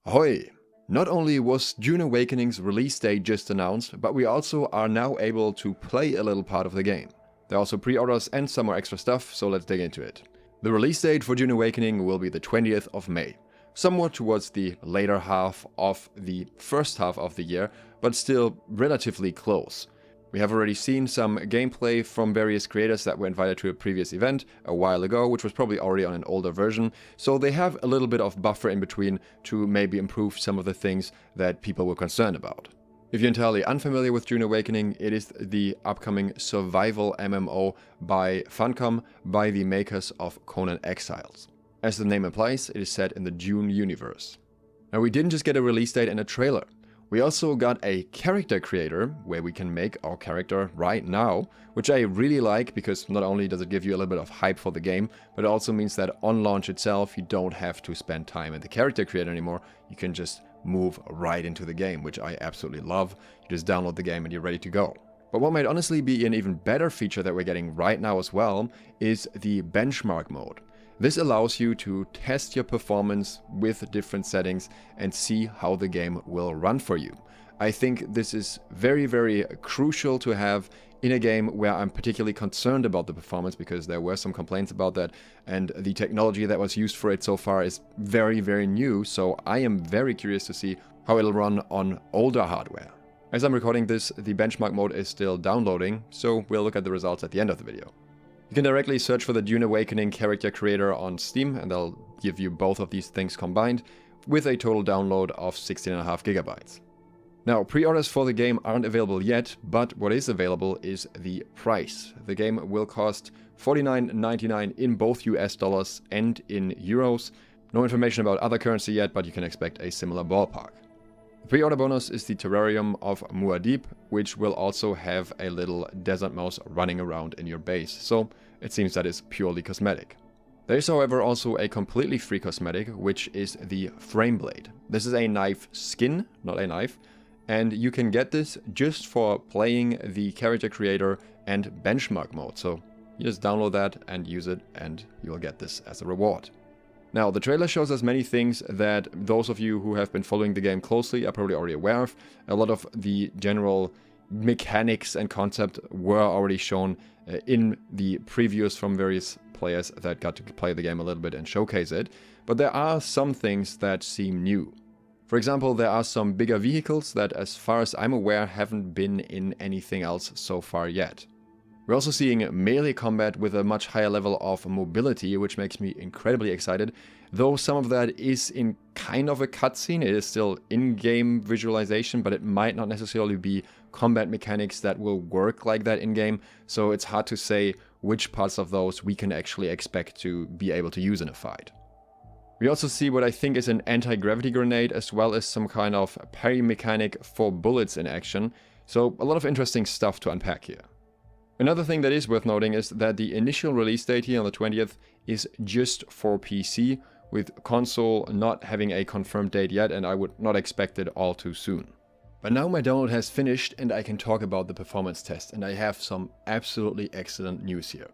Ahoy! Not only was Dune Awakening's release date just announced, but we also are now able to play a little part of the game. There are also pre-orders and some more extra stuff, so let's dig into it. The release date for Dune Awakening will be the 20th of May, somewhat towards the later half of the first half of the year, but still relatively close. We have already seen some gameplay from various creators that were invited to a previous event a while ago, which was probably already on an older version, so they have a little bit of buffer in between to maybe improve some of the things that people were concerned about. If you're entirely unfamiliar with Dune Awakening, it is the upcoming survival MMO by Funcom, by the makers of Conan Exiles. As the name implies, it is set in the Dune universe. Now, we didn't just get a release date and a trailer. We also got a character creator where we can make our character right now, which I really like because not only does it give you a little bit of hype for the game, but it also means that on launch itself you don't have to spend time in the character creator anymore. You can just move right into the game, which I absolutely love. You just download the game and you're ready to go. But what might honestly be an even better feature that we're getting right now as well is the benchmark mode. This allows you to test your performance with different settings and see how the game will run for you. I think this is very, very crucial to have in a game where I'm particularly concerned about the performance, because there were some complaints about that, and the technology that was used for it so far is very, very new, so I am very curious to see how it'll run on older hardware. As I'm recording this, the benchmark mode is still downloading, so we'll look at the results at the end of the video. You can directly search for the Dune Awakening character creator on Steam, and they'll give you both of these things combined, with a total download of 16.5 gigabytes. Now, pre-orders for the game aren't available yet, but what is available is the price. The game will cost $49.99 in both US dollars and in euros. No information about other currency yet, but you can expect a similar ballpark. The pre-order bonus is the Terrarium of Muad'Dib, which will also have a little desert mouse running around in your base, so it seems that is purely cosmetic. There is, however, also a completely free cosmetic, which is the Frame Blade. This is a knife skin, not a knife, and you can get this just for playing the character creator and benchmark mode, so you just download that and use it, and you'll get this as a reward. Now, the trailer shows us many things that those of you who have been following the game closely are probably already aware of. A lot of the general mechanics and concept were already shown in the previews from various players that got to play the game a little bit and showcase it. But there are some things that seem new. For example, there are some bigger vehicles that, as far as I'm aware, haven't been in anything else so far yet. We're also seeing melee combat with a much higher level of mobility, which makes me incredibly excited, though some of that is in kind of a cutscene. It is still in-game visualization, but it might not necessarily be combat mechanics that will work like that in-game, so it's hard to say which parts of those we can actually expect to be able to use in a fight. We also see what I think is an anti-gravity grenade, as well as some kind of parry mechanic for bullets in action, so a lot of interesting stuff to unpack here. Another thing that is worth noting is that the initial release date here on the 20th is just for PC, with console not having a confirmed date yet, and I would not expect it all too soon. But now my download has finished and I can talk about the performance test, and I have some absolutely excellent news here.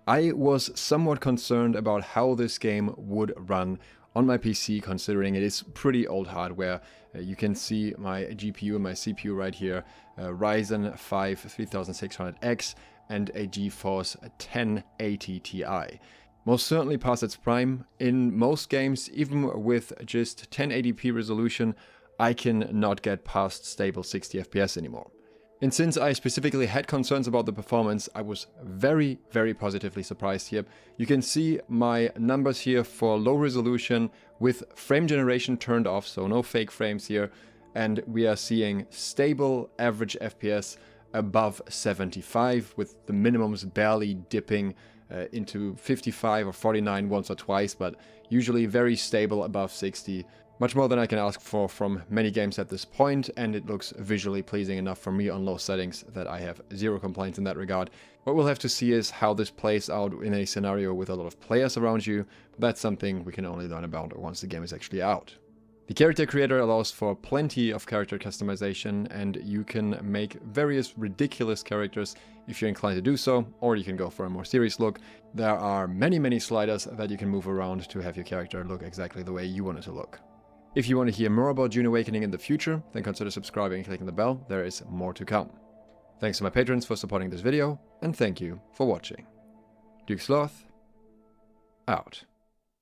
I was somewhat concerned about how this game would run on my PC, considering it is pretty old hardware. You can see my GPU and my CPU right here, Ryzen 5 3600X and a GeForce 1080 Ti. Most certainly past its prime. In most games, even with just 1080p resolution, I can not get past stable 60 FPS anymore. And since I specifically had concerns about the performance, I was very, very positively surprised here. You can see my numbers here for low resolution with frame generation turned off, so no fake frames here. And we are seeing stable average FPS above 75, with the minimums barely dipping into 55 or 49 once or twice, but usually very stable above 60. Much more than I can ask for from many games at this point, and it looks visually pleasing enough for me on low settings that I have zero complaints in that regard. What we'll have to see is how this plays out in a scenario with a lot of players around you, but that's something we can only learn about once the game is actually out. The character creator allows for plenty of character customization, and you can make various ridiculous characters if you're inclined to do so, or you can go for a more serious look. There are many sliders that you can move around to have your character look exactly the way you want it to look. If you want to hear more about Dune Awakening in the future, then consider subscribing and clicking the bell, there is more to come. Thanks to my patrons for supporting this video, and thank you for watching. Sloth, out.